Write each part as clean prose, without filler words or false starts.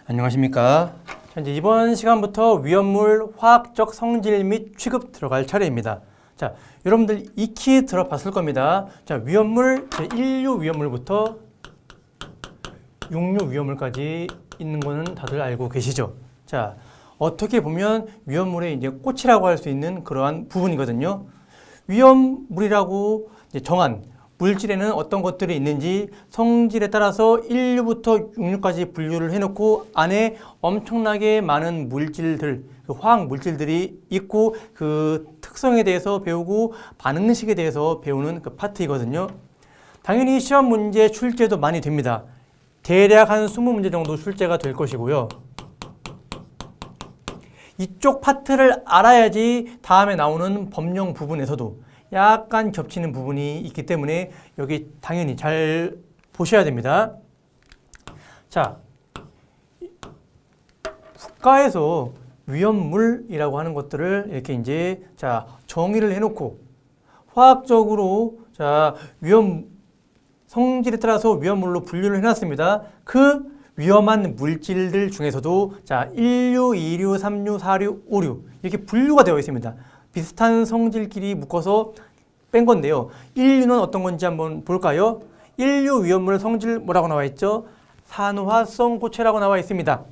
안녕하십니까. 이제 이번 시간부터 위험물 화학적 성질 및 취급 들어갈 차례입니다. 자, 여러분들 익히 들어봤을 겁니다. 자, 위험물, 제1류 위험물부터 6류 위험물까지 있는 거는 다들 알고 계시죠? 자, 어떻게 보면 위험물의 이제 꽃이라고 할 수 있는 그러한 부분이거든요. 위험물이라고 이제 정한 물질에는 어떤 것들이 있는지 성질에 따라서 1류부터 6류까지 분류를 해놓고 안에 엄청나게 많은 물질들, 화학 물질들이 있고 그 특성에 대해서 배우고 반응식에 대해서 배우는 그 파트이거든요. 당연히 시험 문제 출제도 많이 됩니다. 대략 한 20문제 정도 출제가 될 것이고요. 이쪽 파트를 알아야지 다음에 나오는 법령 부분에서도 약간 겹치는 부분이 있기 때문에 여기 당연히 잘 보셔야 됩니다. 자, 국가에서 위험물이라고 하는 것들을 이렇게 이제 정의를 해놓고 화학적으로 성질에 따라서 위험물로 분류를 해놨습니다. 그 위험한 물질들 중에서도 1류, 2류, 3류, 4류, 5류 이렇게 분류가 되어 있습니다. 비슷한 성질끼리 묶어서 뺀 건데요. 1류는 어떤 건지 한번 볼까요? 1류 위험물 성질 뭐라고 나와 있죠? 산화성 고체라고 나와 있습니다.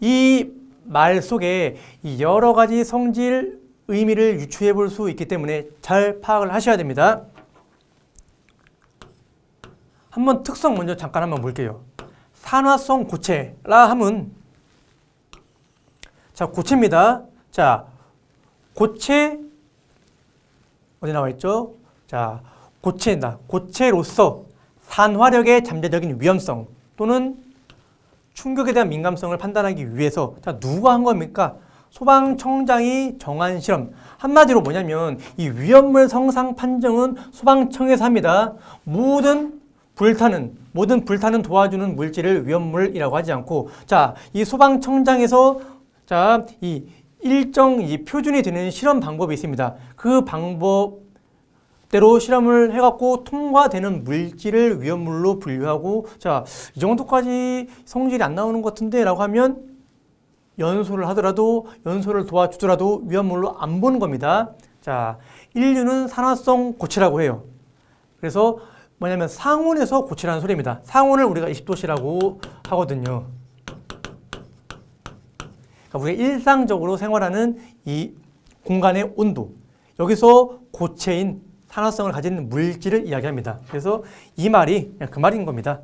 이 말 속에 여러 가지 성질 의미를 유추해 볼 수 있기 때문에 잘 파악을 하셔야 됩니다. 한번 특성 먼저 잠깐 한번 볼게요. 산화성 고체라 하면 고체입니다. 고체 어디 나와 있죠? 고체다. 고체로서 산화력의 잠재적인 위험성 또는 충격에 대한 민감성을 판단하기 위해서 누가 한 겁니까? 소방청장이 정한 실험. 한마디로 뭐냐면 이 위험물 성상 판정은 소방청에서 합니다. 모든 불타는 도와주는 물질을 위험물이라고 하지 않고 이 소방청장에서 이 일정 표준이 되는 실험 방법이 있습니다. 그 방법대로 실험을 해갖고 통과되는 물질을 위험물로 분류하고 이 정도까지 성질이 안 나오는 것 같은데 라고 하면 연소를 하더라도 연소를 도와주더라도 위험물로 안 보는 겁니다. 1류는 산화성 고체라고 해요. 그래서 뭐냐면 상온에서 고체라는 소리입니다. 상온을 우리가 20도씨라고 하거든요. 우리가 일상적으로 생활하는 이 공간의 온도, 여기서 고체인 산화성을 가진 물질을 이야기합니다. 그래서 이 말이 그냥 그 말인 겁니다.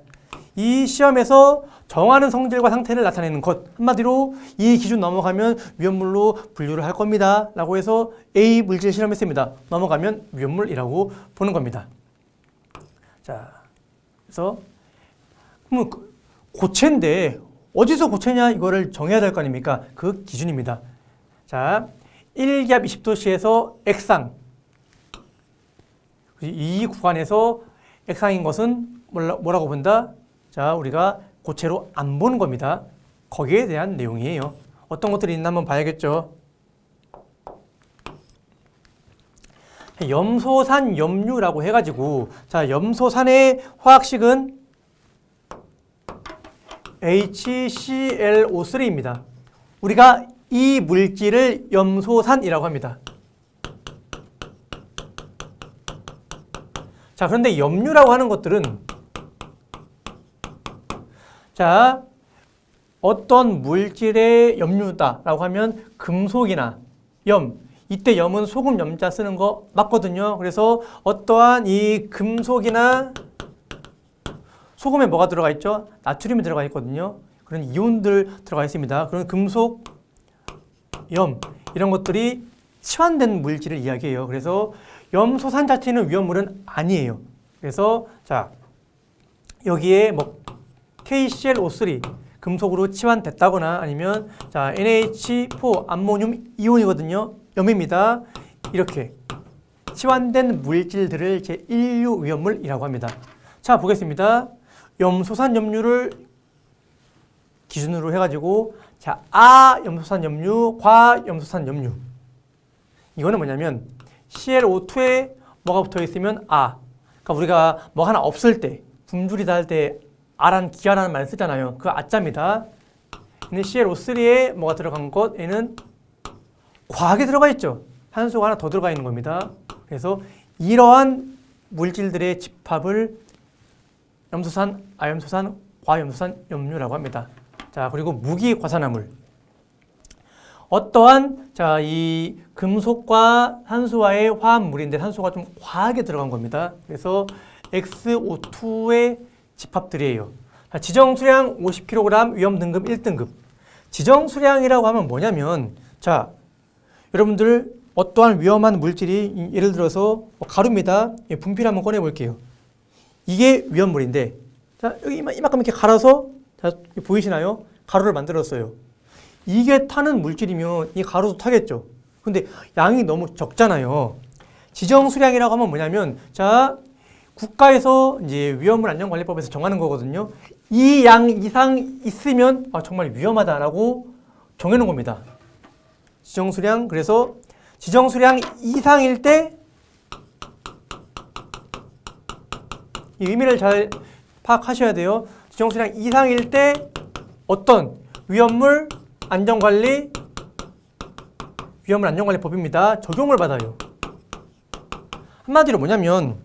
이 시험에서 정하는 성질과 상태를 나타내는 것, 한마디로 이 기준 넘어가면 위험물로 분류를 할 겁니다 라고 해서 A 물질 실험했습니다. 넘어가면 위험물이라고 보는 겁니다. 그래서 그러면 고체인데 어디서 고체냐 이거를 정해야 될 거 아닙니까? 그 기준입니다. 1기압 20도씨에서 액상. 이 구간에서 액상인 것은 뭐라고 본다? 우리가 고체로 안 보는 겁니다. 거기에 대한 내용이에요. 어떤 것들이 있나 한번 봐야겠죠. 염소산 염류라고 해가지고 염소산의 화학식은 HClO3입니다. 우리가 이 물질을 염소산이라고 합니다. 그런데 염류라고 하는 것들은 어떤 물질의 염류다라고 하면 금속이나 염, 이때 염은 소금 염자 쓰는 거 맞거든요. 그래서 어떠한 이 금속이나 소금에 뭐가 들어가 있죠? 나트륨이 들어가 있거든요. 그런 이온들 들어가 있습니다. 그런 금속, 염 이런 것들이 치환된 물질을 이야기해요. 그래서 염소산 자체는 위험물은 아니에요. 그래서 여기에 KClO3 금속으로 치환됐다거나 아니면 NH4 암모늄 이온이거든요. 염입니다. 이렇게 치환된 물질들을 제1류 위험물이라고 합니다. 보겠습니다. 염소산 염류를 기준으로 해가지고 아염소산 염류, 과염소산 염류. 이거는 뭐냐면 ClO2에 뭐가 붙어 있으면 그러니까 우리가 뭐 하나 없을 때 굶주리다 할 때 아란 기아라는 말 쓰잖아요. 그 아자입니다. ClO3에 뭐가 들어간 것? 얘는 과하게 들어가 있죠. 산소가 하나 더 들어가 있는 겁니다. 그래서 이러한 물질들의 집합을 염소산, 아염소산, 과염소산 염류라고 합니다. 자, 그리고 무기과산화물. 어떠한 이 금속과 산소와의 화합물인데 산소가 좀 과하게 들어간 겁니다. 그래서 XO2의 집합들이에요. 자, 지정 수량 50kg, 위험 등급 1등급. 지정 수량이라고 하면 뭐냐면, 자, 여러분들 어떠한 위험한 물질이 예를 들어서 가루입니다. 분필 한번 꺼내 볼게요. 이게 위험물인데, 자, 여기 이만큼 이렇게 갈아서, 자, 보이시나요? 가루를 만들었어요. 이게 타는 물질이면 이 가루도 타겠죠. 근데 양이 너무 적잖아요. 지정 수량이라고 하면 뭐냐면, 자, 국가에서 이제 위험물 안전관리법에서 정하는 거거든요. 이 양 이상 있으면 정말 위험하다라고 정해놓은 겁니다. 지정 수량. 그래서 지정 수량 이상일 때 이 의미를 잘 파악하셔야 돼요. 지정 수량 이상일 때 어떤 위험물 안전관리법입니다. 적용을 받아요. 한마디로 뭐냐면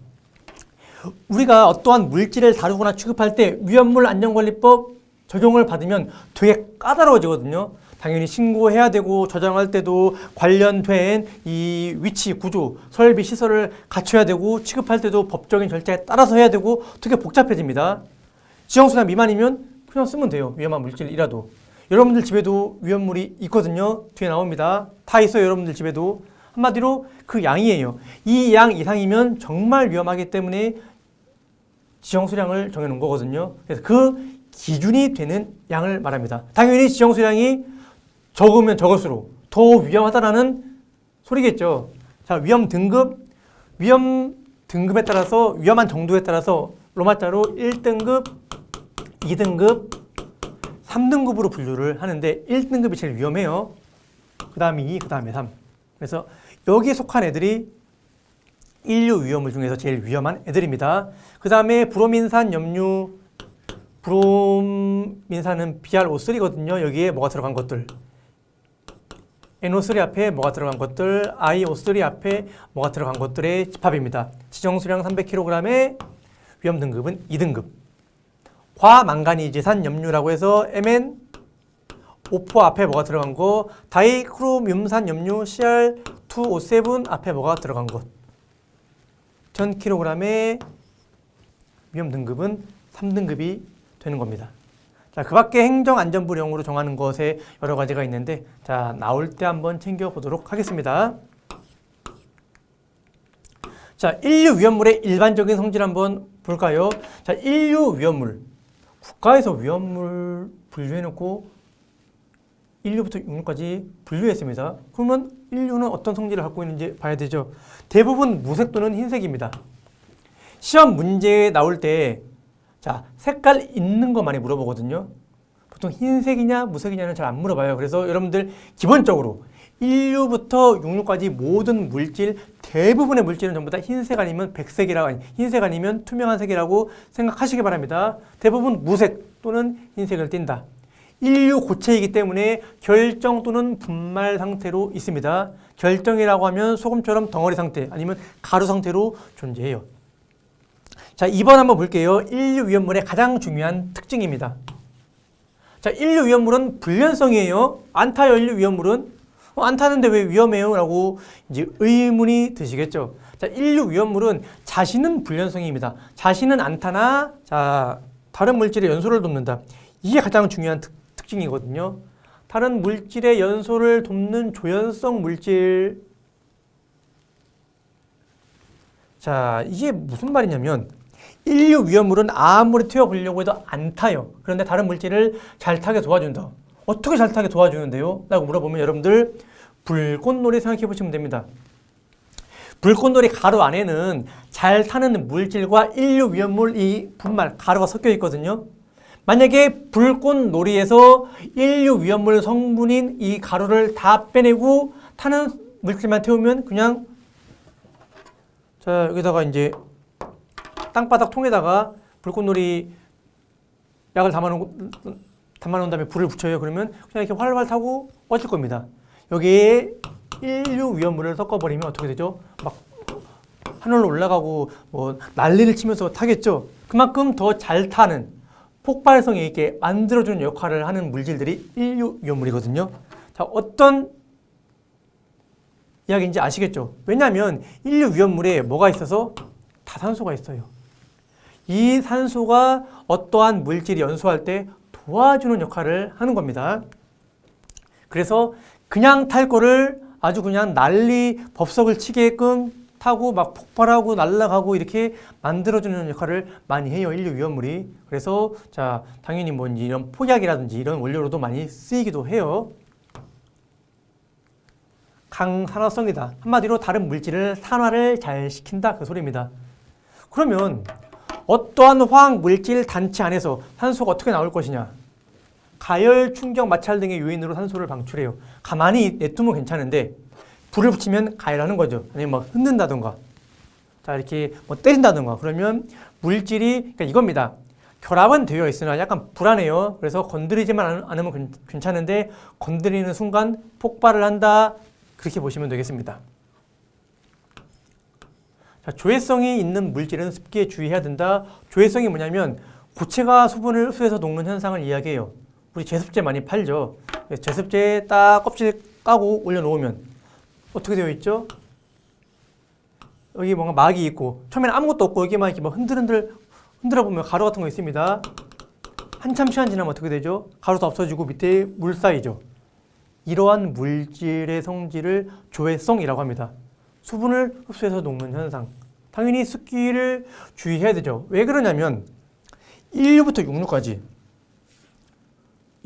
우리가 어떠한 물질을 다루거나 취급할 때 위험물 안전관리법 적용을 받으면 되게 까다로워지거든요. 당연히 신고해야 되고 저장할 때도 관련된 이 위치, 구조, 설비, 시설을 갖춰야 되고 취급할 때도 법적인 절차에 따라서 해야 되고 되게 복잡해집니다. 지정수량 미만이면 그냥 쓰면 돼요. 위험한 물질이라도. 여러분들 집에도 위험물이 있거든요. 뒤에 나옵니다. 다 있어요. 여러분들 집에도. 한마디로 그 양이에요. 이 양 이상이면 정말 위험하기 때문에 지정수량을 정해놓은 거거든요. 그래서 그 기준이 되는 양을 말합니다. 당연히 지정수량이 적으면 적을수록 더 위험하다라는 소리겠죠. 자, 위험 등급에 따라서 위험한 정도에 따라서 로마자로 1등급, 2등급, 3등급으로 분류를 하는데 1등급이 제일 위험해요. 그 다음에 2, 그 다음에 3. 그래서 여기에 속한 애들이 인류 위험물 중에서 제일 위험한 애들입니다. 그 다음에 브로민산 염류, 브로민산은 BrO3거든요. 여기에 뭐가 들어간 것들. NO3 앞에 뭐가 들어간 것들, IO3 앞에 뭐가 들어간 것들의 집합입니다. 지정수량 300kg에 위험 등급은 2등급. 과망가니즈산 염류라고 해서 MnO4 앞에 뭐가 들어간 거, 다이크로뮴산 염류 Cr2O7 앞에 뭐가 들어간 것. 1000kg의 위험 등급은 3등급이 되는 겁니다. 자, 그 밖에 행정안전부령으로 정하는 것에 여러 가지가 있는데, 자, 나올 때 한번 챙겨보도록 하겠습니다. 자, 인류 위험물의 일반적인 성질 한번 볼까요? 자, 인류 위험물. 국가에서 위험물 분류해놓고 1류부터 6류까지 분류했습니다. 그러면 1류는 어떤 성질을 갖고 있는지 봐야 되죠. 대부분 무색 또는 흰색입니다. 시험 문제에 나올 때 자, 색깔 있는 거 많이 물어보거든요. 보통 흰색이냐 무색이냐는 잘 안 물어봐요. 그래서 여러분들 기본적으로 1류부터 6류까지 모든 물질, 대부분의 물질은 전부 다 흰색 아니면 백색이라고, 흰색 아니면 투명한 색이라고 생각하시기 바랍니다. 대부분 무색 또는 흰색을 띈다. 1류 고체이기 때문에 결정 또는 분말 상태로 있습니다. 결정이라고 하면 소금처럼 덩어리 상태 아니면 가루 상태로 존재해요. 자, 2번 한번 볼게요. 1류 위험물의 가장 중요한 특징입니다. 자, 1류 위험물은 불연성이에요. 안 타요, 1류 위험물은. 안 타는데 왜 위험해요? 라고 이제 의문이 드시겠죠. 자, 1류 위험물은 자신은 불연성입니다. 자신은 안 타나, 자, 다른 물질의 연소를 돕는다. 이게 가장 중요한 특징이거든요. 다른 물질의 연소를 돕는 조연성 물질. 자, 이게 무슨 말이냐면 1류 위험물은 아무리 튀어보려고 해도 안 타요. 그런데 다른 물질을 잘 타게 도와준다. 어떻게 잘 타게 도와주는데요? 라고 물어보면 여러분들 불꽃놀이 생각해 보시면 됩니다. 불꽃놀이 가루 안에는 잘 타는 물질과 1류 위험물 이 분말, 가루가 섞여 있거든요. 만약에 불꽃놀이에서 1류 위험물 성분인 이 가루를 다 빼내고 타는 물질만 태우면 그냥 자, 여기다가 이제 땅바닥 통에다가 불꽃놀이 약을 담아놓은 다음에 불을 붙여요. 그러면 그냥 이렇게 활활 타고 꺼질 겁니다. 여기에 인류 위험물을 섞어버리면 어떻게 되죠? 막 하늘로 올라가고 뭐 난리를 치면서 타겠죠. 그만큼 더 잘 타는 폭발성이 있게 만들어주는 역할을 하는 물질들이 인류 위험물이거든요. 자, 어떤 이야기인지 아시겠죠? 왜냐하면 인류 위험물에 뭐가 있어서 다 산소가 있어요. 이 산소가 어떠한 물질이 연소할 때 도와주는 역할을 하는 겁니다. 그래서 그냥 탈 거를 아주 그냥 난리 법석을 치게끔 타고 막 폭발하고 날아가고 이렇게 만들어주는 역할을 많이 해요. 인류 위험물이. 그래서 자, 당연히 뭐 이런 폭약이라든지 이런 원료로도 많이 쓰이기도 해요. 강산화성이다. 한마디로 다른 물질을 산화를 잘 시킨다. 그 소리입니다. 그러면 어떠한 화학 물질 단체 안에서 산소가 어떻게 나올 것이냐? 가열, 충격, 마찰 등의 요인으로 산소를 방출해요. 가만히 냅두면 괜찮은데 불을 붙이면 가열하는 거죠. 아니면 막 흔든다던가, 자 이렇게 뭐 때린다던가 그러면 물질이 그러니까 이겁니다. 결합은 되어 있으나 약간 불안해요. 그래서 건드리지만 않으면 괜찮은데 건드리는 순간 폭발을 한다. 그렇게 보시면 되겠습니다. 자, 조회성이 있는 물질은 습기에 주의해야 된다. 조회성이 뭐냐면 고체가 수분을 흡수해서 녹는 현상을 이야기해요. 우리 제습제 많이 팔죠. 제습제에 딱 껍질 까고 올려놓으면 어떻게 되어 있죠? 여기 뭔가 막이 있고 처음에는 아무것도 없고 여기만 이렇게 막 흔들어 보면 가루 같은 거 있습니다. 한참 시간 지나면 어떻게 되죠? 가루 다 없어지고 밑에 물 쌓이죠. 이러한 물질의 성질을 조회성이라고 합니다. 수분을 흡수해서 녹는 현상. 당연히 습기를 주의해야 되죠. 왜 그러냐면 1류부터 6류까지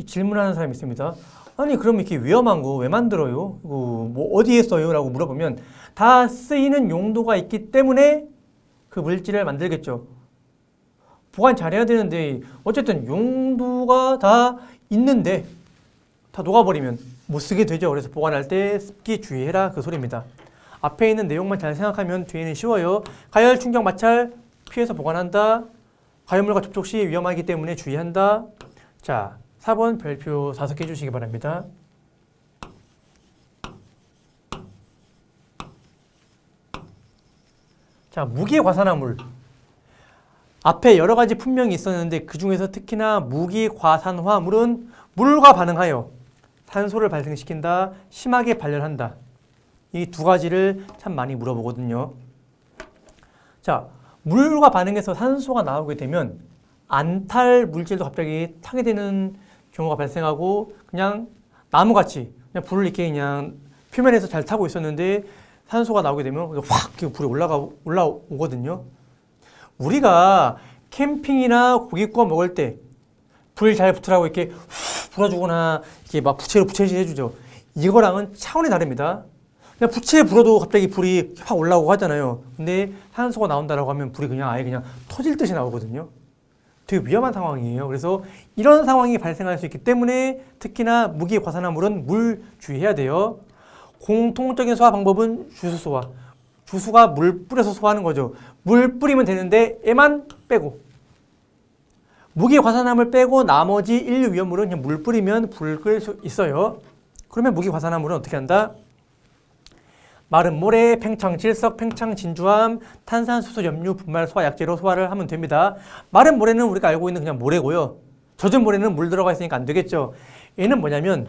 질문하는 사람이 있습니다. 아니 그럼 이렇게 위험한 거 왜 만들어요? 뭐 어디에 써요? 라고 물어보면 다 쓰이는 용도가 있기 때문에 그 물질을 만들겠죠. 보관 잘해야 되는데 어쨌든 용도가 다 있는데 다 녹아버리면 못 쓰게 되죠. 그래서 보관할 때 습기 주의해라 그 소리입니다. 앞에 있는 내용만 잘 생각하면 뒤에는 쉬워요. 가열, 충격, 마찰 피해서 보관한다. 가열물과 접촉 시 위험하기 때문에 주의한다. 자, 4번 별표 5개 해주시기 바랍니다. 자, 무기과산화물. 앞에 여러 가지 품명이 있었는데 그 중에서 특히나 무기과산화물은 물과 반응하여 산소를 발생시킨다, 심하게 발열한다. 이 두 가지를 참 많이 물어보거든요. 자, 물과 반응해서 산소가 나오게 되면 안 탈 물질도 갑자기 타게 되는 경우가 발생하고 그냥 나무같이 그냥 불을 이렇게 그냥 표면에서 잘 타고 있었는데 산소가 나오게 되면 확 불이 올라오거든요. 우리가 캠핑이나 고기 구워 먹을 때 불 잘 붙으라고 이렇게 후 불어주거나 이렇게 막 부채로 부채질 해주죠. 이거랑은 차원이 다릅니다. 그냥 부채에 불어도 갑자기 불이 확 올라오고 하잖아요. 근데 산소가 나온다라고 하면 불이 그냥 아예 그냥 터질 듯이 나오거든요. 되게 위험한 상황이에요. 그래서 이런 상황이 발생할 수 있기 때문에 특히나 무기과산화물은 물 주의해야 돼요. 공통적인 소화 방법은 주수 소화. 주수가 물 뿌려서 소화하는 거죠. 물 뿌리면 되는데 얘만 빼고 무기과산화물 빼고 나머지 인류 위험물은 그냥 물 뿌리면 불 끌 수 있어요. 그러면 무기과산화물은 어떻게 한다? 마른 모래, 팽창 질석, 팽창 진주암, 탄산수소, 염류, 분말 소화 약재로 소화를 하면 됩니다. 마른 모래는 우리가 알고 있는 그냥 모래고요. 젖은 모래는 물 들어가 있으니까 안 되겠죠. 얘는 뭐냐면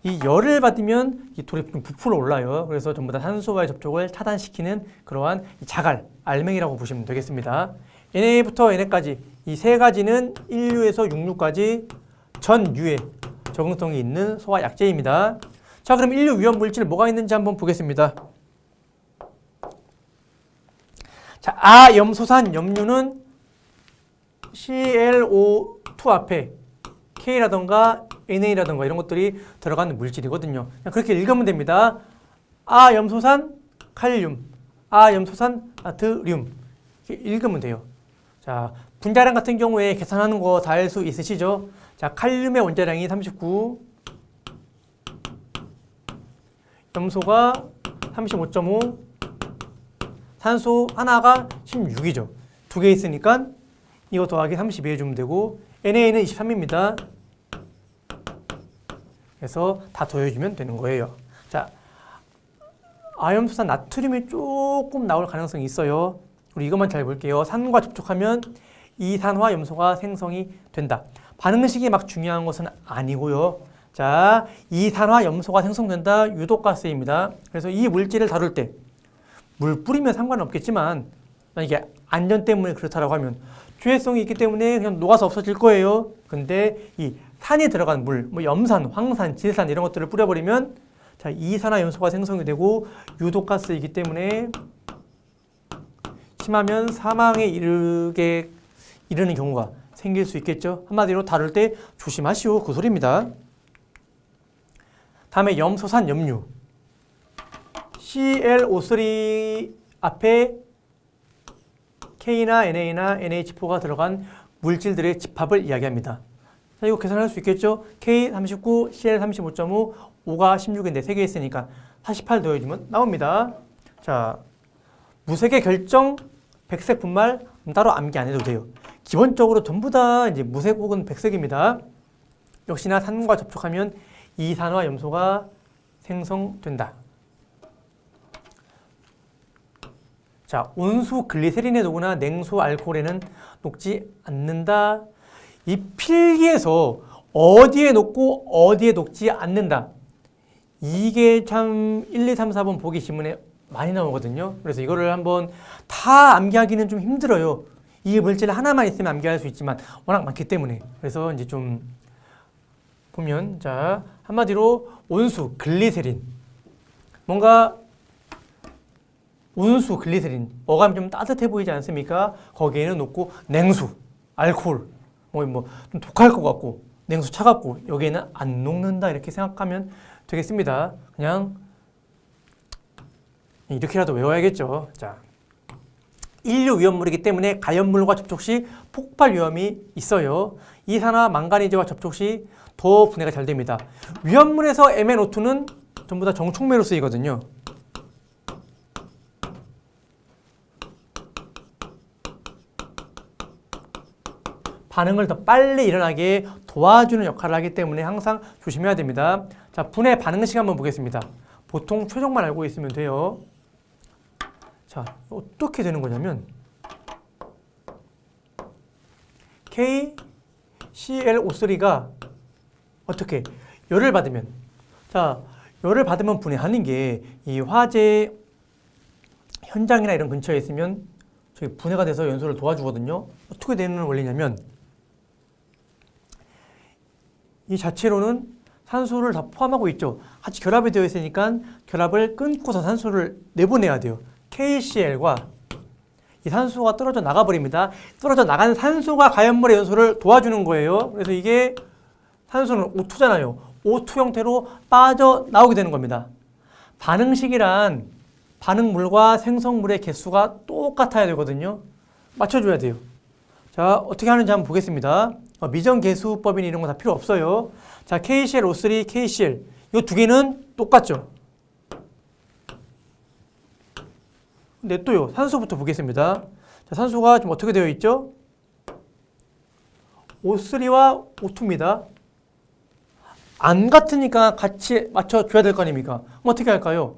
이 열을 받으면 이 돌이 부풀어 올라요. 그래서 전부 다 산소와의 접촉을 차단시키는 그러한 자갈, 알맹이라고 보시면 되겠습니다. NA부터 NA까지 이 세 가지는 1류에서 6류까지 전류에 적응성이 있는 소화 약재입니다. 자, 그럼 1류 위험 물질 뭐가 있는지 한번 보겠습니다. 자, 아염소산 염류는 ClO2 앞에 K라던가 NA라던가 이런 것들이 들어가는 물질이거든요. 그냥 그렇게 읽으면 됩니다. 아염소산 칼륨, 아염소산 나트륨 이렇게 읽으면 돼요. 자, 분자량 같은 경우에 계산하는 거 다 알 수 있으시죠? 자, 칼륨의 원자량이 39, 염소가 35.5, 산소 하나가 16이죠. 두 개 있으니까 이거 더하기 32 해주면 되고 NA는 23입니다. 그래서 다 더해주면 되는 거예요. 자, 아염수산 나트륨이 조금 나올 가능성이 있어요. 우리 이것만 잘 볼게요. 산과 접촉하면 이산화염소가 생성이 된다. 반응식이 막 중요한 것은 아니고요. 자, 이산화염소가 생성된다. 유독가스입니다. 그래서 이 물질을 다룰 때 물 뿌리면 상관은 없겠지만 이게 안전 때문에 그렇다라고 하면 주해성이 있기 때문에 그냥 녹아서 없어질 거예요. 근데 이 산이 들어간 물, 뭐 염산, 황산, 질산 이런 것들을 뿌려버리면 자, 이산화염소가 생성이 되고 유독가스이기 때문에 심하면 사망에 이르는 경우가 생길 수 있겠죠. 한마디로 다룰 때 조심하시오, 그 소리입니다. 다음에 염소산 염류. ClO3 앞에 K나 NA나 NH4가 들어간 물질들의 집합을 이야기합니다. 자, 이거 계산할 수 있겠죠? K 39, Cl 35.5, O가 16인데 3개 있으니까 48 더해주면 나옵니다. 자, 무색의 결정, 백색 분말 따로 암기 안 해도 돼요. 기본적으로 전부 다 이제 무색 혹은 백색입니다. 역시나 산과 접촉하면 이산화염소가 생성된다. 자, 온수 글리세린에 녹으나 냉수 알코올에는 녹지 않는다. 이 필기에서 어디에 녹고 어디에 녹지 않는다. 이게 참 1, 2, 3, 4번 보기 지문에 많이 나오거든요. 그래서 이거를 한번 다 암기하기는 좀 힘들어요. 이 물질 하나만 있으면 암기할 수 있지만 워낙 많기 때문에. 그래서 이제 좀 보면 자, 한마디로 온수 글리세린. 뭔가 온수 글리세린 어감이 좀 따뜻해 보이지 않습니까? 거기에는 녹고 냉수 알코올 뭐 좀 독할 것 같고 냉수 차갑고 여기에는 안 녹는다 이렇게 생각하면 되겠습니다. 그냥 이렇게라도 외워야겠죠. 자, 인류 위험물이기 때문에 가연물과 접촉 시 폭발 위험이 있어요. 이산화 망가니즈와 접촉 시 더 분해가 잘 됩니다. 위험물에서 MnO2는 전부 다 정촉매로 쓰이거든요. 반응을 더 빨리 일어나게 도와주는 역할을 하기 때문에 항상 조심해야 됩니다. 자, 분해 반응식 한번 보겠습니다. 보통 최종만 알고 있으면 돼요. 자, 어떻게 되는 거냐면 KClO3가 어떻게 열을 받으면 자, 열을 받으면 분해하는 게 이 화재 현장이나 이런 근처에 있으면 저기 분해가 돼서 연소를 도와주거든요. 어떻게 되는 원리냐면 이 자체로는 산소를 다 포함하고 있죠. 같이 결합이 되어 있으니까 결합을 끊고서 산소를 내보내야 돼요. KCl과 이 산소가 떨어져 나가버립니다. 떨어져 나간 산소가 가연물의 연소를 도와주는 거예요. 그래서 이게 산소는 O2잖아요. O2 형태로 빠져나오게 되는 겁니다. 반응식이란 반응물과 생성물의 개수가 똑같아야 되거든요. 맞춰줘야 돼요. 자, 어떻게 하는지 한번 보겠습니다. 미정계수법이나 이런 거 다 필요 없어요. 자, KClO3, KCl 이 두 개는 똑같죠. 근데 또요, 산소부터 보겠습니다. 자, 산소가 좀 어떻게 되어 있죠? O3와 O2입니다. 안 같으니까 같이 맞춰줘야 될 거 아닙니까? 그럼 어떻게 할까요?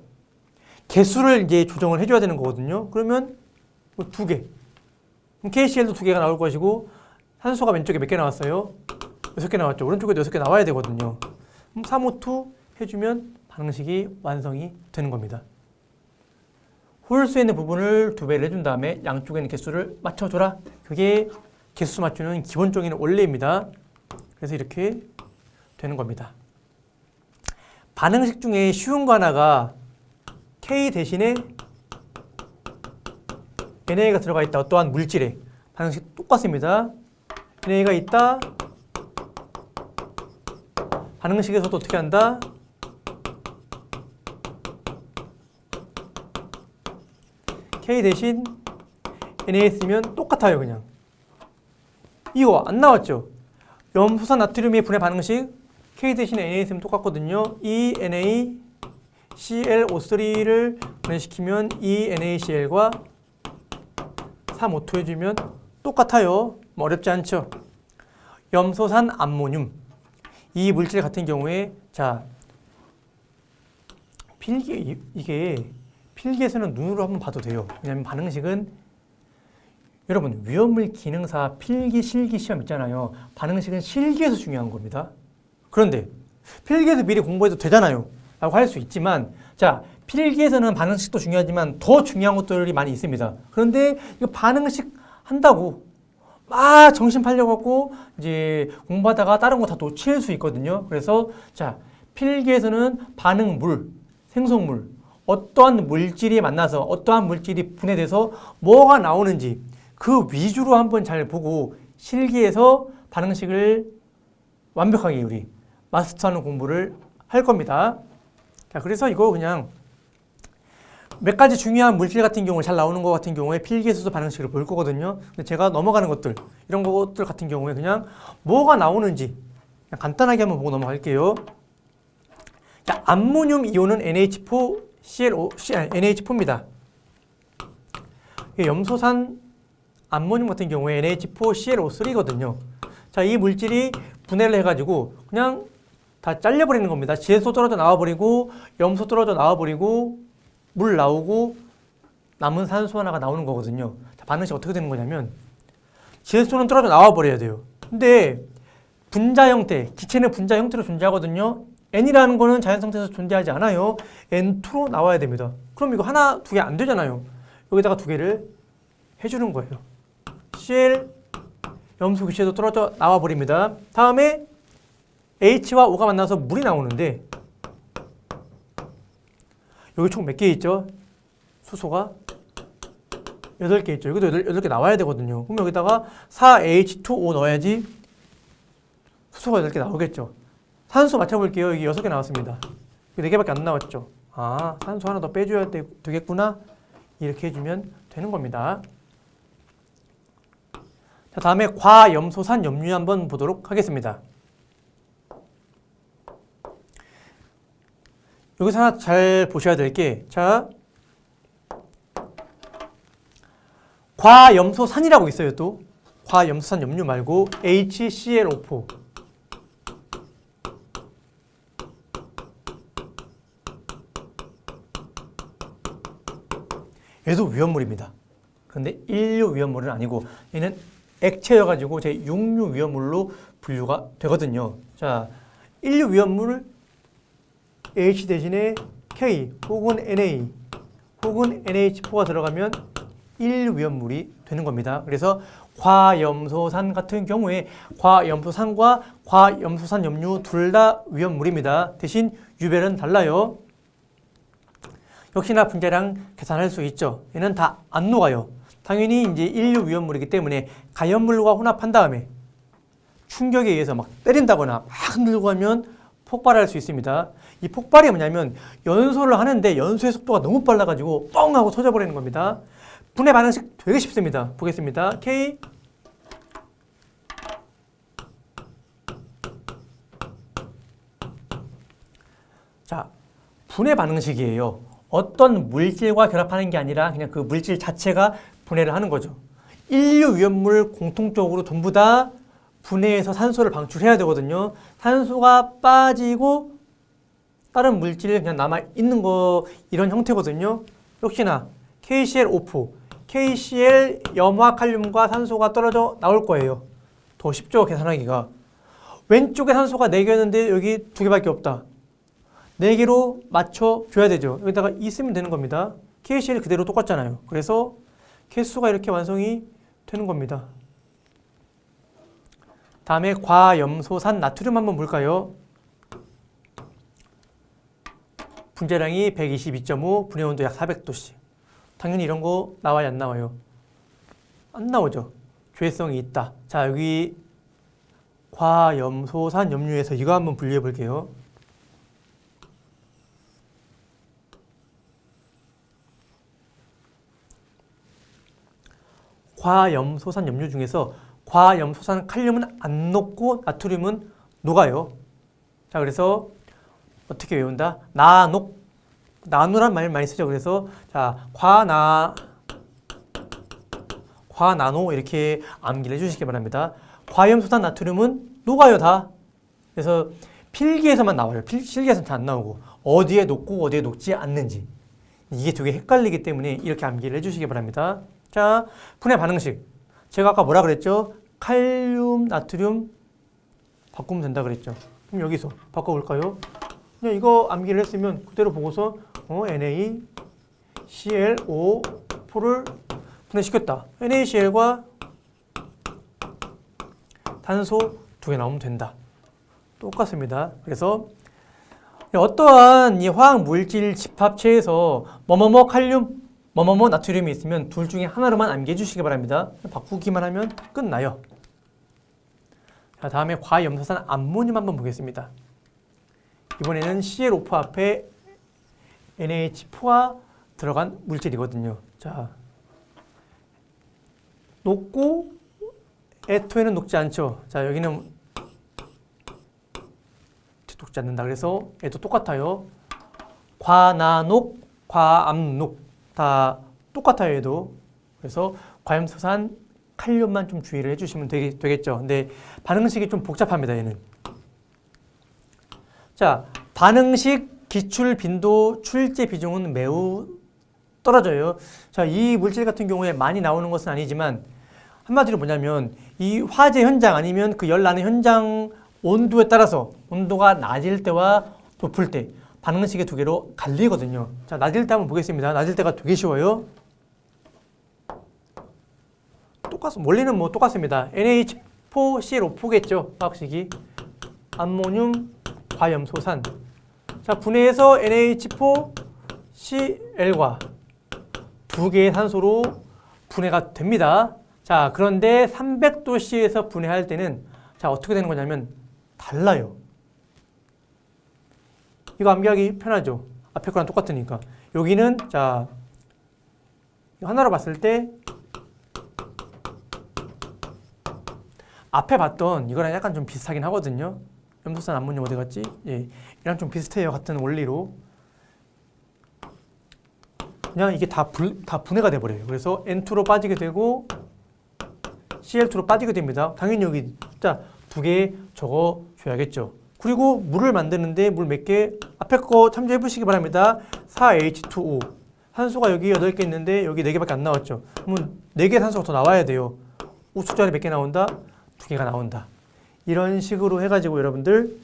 개수를 이제 조정을 해줘야 되는 거거든요. 그러면 두 개. 그럼 KCl도 두 개가 나올 것이고, 산소가 왼쪽에 몇 개 나왔어요? 6개 나왔죠. 오른쪽에도 6개 나와야 되거든요. 그럼 3O2 해주면 반응식이 완성이 되는 겁니다. 홀수에 있는 부분을 2배를 해준 다음에 양쪽에 있는 개수를 맞춰줘라. 그게 개수 맞추는 기본적인 원리입니다. 그래서 이렇게 되는 겁니다. 반응식 중에 쉬운 거 하나가 K 대신에 NA가 들어가 있다. 어떠한 물질에 반응식 똑같습니다. NA가 있다. 반응식에서도 어떻게 한다? K 대신 NA 쓰면 똑같아요. 그냥 이거 안 나왔죠? 염소산 나트륨의 분해 반응식 K 대신 NA 쓰면 똑같거든요. 이 NA ClO3를 분해시키면 이 NaCl과 3O2 해주면 똑같아요. 뭐 어렵지 않죠? 염소산 암모늄 이 물질 같은 경우에 자 이게 필기에서는 눈으로 한번 봐도 돼요. 왜냐하면 반응식은 여러분 위험물 기능사 필기 실기 시험 있잖아요. 반응식은 실기에서 중요한 겁니다. 그런데 필기에서 미리 공부해도 되잖아요 라고 할 수 있지만 자 필기에서는 반응식도 중요하지만 더 중요한 것들이 많이 있습니다. 그런데 이거 반응식 한다고 막 정신 팔려갖고 이제 공부하다가 다른 거 다 놓칠 수 있거든요. 그래서 자 필기에서는 반응물, 생성물 어떠한 물질이 만나서 어떠한 물질이 분해돼서 뭐가 나오는지 그 위주로 한번 잘 보고 실기에서 반응식을 완벽하게 우리 마스터하는 공부를 할 겁니다. 자, 그래서 이거 그냥 몇 가지 중요한 물질 같은 경우 잘 나오는 것 같은 경우에 필기에서도 반응식을 볼 거거든요. 근데 제가 넘어가는 것들 이런 것들 같은 경우에 그냥 뭐가 나오는지 그냥 간단하게 한번 보고 넘어갈게요. 자, 암모늄 이온은 NH4ClO, NH4입니다. 염소산 암모늄 같은 경우에 NH4ClO3거든요. 자, 이 물질이 분해를 해가지고 그냥 다 잘려버리는 겁니다. 질소 떨어져 나와버리고 염소 떨어져 나와버리고 물 나오고 남은 산소 하나가 나오는 거거든요. 자, 반응식 어떻게 되는 거냐면 질소는 떨어져 나와버려야 돼요. 근데 분자 형태, 기체는 분자 형태로 존재하거든요. N이라는 거는 자연 상태에서 존재하지 않아요. N2로 나와야 됩니다. 그럼 이거 하나, 두 개 안 되잖아요. 여기다가 두 개를 해주는 거예요. Cl 염소 기체도 떨어져 나와버립니다. 다음에 H와 O가 만나서 물이 나오는데 여기 총 몇 개 있죠? 수소가 8개 있죠. 여기도 8개 나와야 되거든요. 그럼 여기다가 4H2O 넣어야지 수소가 8개 나오겠죠. 산소 맞춰볼게요. 여기 6개 나왔습니다. 4개밖에 안 나왔죠. 아, 산소 하나 더 빼줘야 되겠구나. 이렇게 해주면 되는 겁니다. 자, 다음에 과염소산 염류 한번 보도록 하겠습니다. 여기서 하나 잘 보셔야 될 게, 자, 과염소산이라고 있어요, 또. 과염소산 염류 말고 HClO4. 얘도 위험물입니다. 그런데 인류 위험물은 아니고 얘는 액체여가지고 제 육류 위험물로 분류가 되거든요. 자, 인류 위험물을 H 대신에 K 혹은 Na 혹은 NH4가 들어가면 인류 위험물이 되는 겁니다. 그래서 과염소산 같은 경우에 과염소산과 과염소산 염류 둘 다 위험물입니다. 대신 유별은 달라요. 역시나 분자량 계산할 수 있죠. 얘는 다 안 녹아요. 당연히 이제 인류 위험물이기 때문에 가연물과 혼합한 다음에 충격에 의해서 막 때린다거나 막 흔들고 하면 폭발할 수 있습니다. 이 폭발이 뭐냐면 연소를 하는데 연소의 속도가 너무 빨라가지고 뻥 하고 터져버리는 겁니다. 분해 반응식 되게 쉽습니다. 보겠습니다. K 자, 분해 반응식이에요. 어떤 물질과 결합하는 게 아니라 그냥 그 물질 자체가 분해를 하는 거죠. 인류 위험물 공통적으로 전부 다 분해해서 산소를 방출해야 되거든요. 산소가 빠지고 다른 물질이 그냥 남아있는 거 이런 형태거든요. 역시나 KClO4, KCl 염화 칼륨과 산소가 떨어져 나올 거예요. 더 쉽죠, 계산하기가. 왼쪽에 산소가 4개였는데 여기 2개밖에 없다. 4개로 맞춰줘야 되죠. 여기다가 있으면 되는 겁니다. KCl 그대로 똑같잖아요. 그래서 개수가 이렇게 완성이 되는 겁니다. 다음에 과염소산 나트륨 한번 볼까요? 분자량이 122.5, 분해 온도 약 400도씨. 당연히 이런 거 나와요, 안 나와요? 안 나오죠. 죄성이 있다. 자, 여기 과염소산 염류에서 이거 한번 분리해 볼게요. 과염소산 염류 중에서 과염소산 칼륨은 안 녹고 나트륨은 녹아요. 자, 그래서 어떻게 외운다? 나녹. 나누란 말 많이 쓰죠. 그래서 자, 과나노 이렇게 암기를 해주시기 바랍니다. 과염소산 나트륨은 녹아요, 다. 그래서 필기에서만 나와요. 실기에서는 잘 안 나오고 어디에 녹고 어디에 녹지 않는지 이게 되게 헷갈리기 때문에 이렇게 암기를 해주시기 바랍니다. 자, 분해 반응식. 제가 아까 뭐라 그랬죠? 칼륨, 나트륨 바꾸면 된다 그랬죠. 그럼 여기서 바꿔볼까요? 그냥 이거 암기를 했으면 그대로 보고서 NaClO4를 분해시켰다. NaCl과 탄소 2개 나오면 된다. 똑같습니다. 그래서 어떠한 이 화학 물질 집합체에서 뭐뭐뭐 칼륨, 뭐뭐뭐 나트륨이 있으면 둘 중에 하나로만 암기해 주시기 바랍니다. 바꾸기만 하면 끝나요. 자, 다음에 과염소산 암모늄 한번 보겠습니다. 이번에는 ClO4 앞에 NH4가 들어간 물질이거든요. 자, 녹고 에토에는 녹지 않죠. 자, 여기는 녹지 않는다. 그래서 얘도 똑같아요. 과나녹, 과암녹 다 똑같아요. 얘도. 그래서 과염소산 칼륨만 좀 주의를 해주시면 되겠죠. 근데 반응식이 좀 복잡합니다. 얘는. 자, 반응식 기출 빈도 출제 비중은 매우 떨어져요. 자, 이 물질 같은 경우에 많이 나오는 것은 아니지만 한마디로 뭐냐면 이 화재 현장 아니면 그 열 나는 현장 온도에 따라서 온도가 낮을 때와 높을 때 반응식의 두 개로 갈리거든요. 자, 낮을 때 한번 보겠습니다. 낮을 때가 되게 쉬워요. 원리는 뭐 똑같습니다. NH4ClO4겠죠. 화학식이. 암모늄, 과염소산. 자, 분해해서 NH4Cl과 두 개의 산소로 분해가 됩니다. 자, 그런데 300도씨에서 분해할 때는 자, 어떻게 되는 거냐면 달라요. 이거 암기하기 편하죠. 앞에 거랑 똑같으니까. 여기는 자, 하나로 봤을 때 앞에 봤던 이거랑 약간 좀 비슷하긴 하거든요. 염소산 암모늄 어디 갔지? 예, 이랑 좀 비슷해요. 같은 원리로. 그냥 이게 다 분해가 돼버려요. 그래서 N2로 빠지게 되고 Cl2로 빠지게 됩니다. 당연히 여기 숫자 2개 적어줘야겠죠. 그리고 물을 만드는데 물 몇 개? 앞에 거 참조해 보시기 바랍니다. 4H2O. 산소가 여기 8개 있는데 여기 4개밖에 안 나왔죠. 그러면 4개 산소가 더 나와야 돼요. 우측자리 몇 개 나온다? 2개가 나온다. 이런 식으로 해가지고 여러분들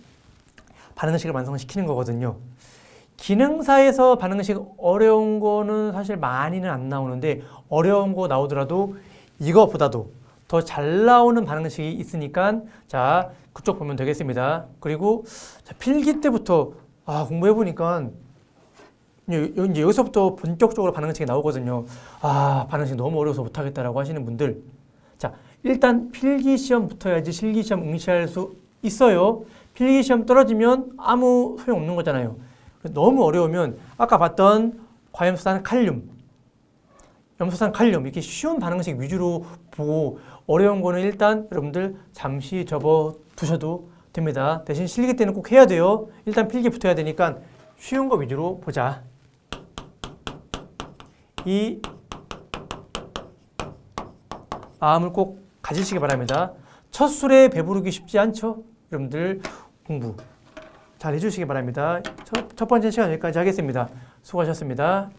반응식을 완성시키는 거거든요. 기능사에서 반응식 어려운 거는 사실 많이는 안 나오는데 어려운 거 나오더라도 이거보다도 더 잘 나오는 반응식이 있으니까 자, 그쪽 보면 되겠습니다. 그리고 자, 필기 때부터 공부해 보니까 이제 여기서부터 본격적으로 반응식이 나오거든요. 반응식 너무 어려워서 못하겠다라고 하시는 분들, 자, 일단 필기 시험 붙어야지 실기 시험 응시할 수 있어요. 필기 시험 떨어지면 아무 소용 없는 거잖아요. 너무 어려우면 아까 봤던 과염소산 칼륨, 염소산 칼륨 이렇게 쉬운 반응식 위주로 보고 어려운 거는 일단 여러분들 잠시 접어 두셔도 됩니다. 대신 실기 때는 꼭 해야 돼요. 일단 필기 붙어야 되니까 쉬운 거 위주로 보자. 이 마음을 꼭 가지시기 바랍니다. 첫 술에 배부르기 쉽지 않죠? 여러분들 공부 잘 해주시기 바랍니다. 첫 번째 시간 여기까지 하겠습니다. 수고하셨습니다.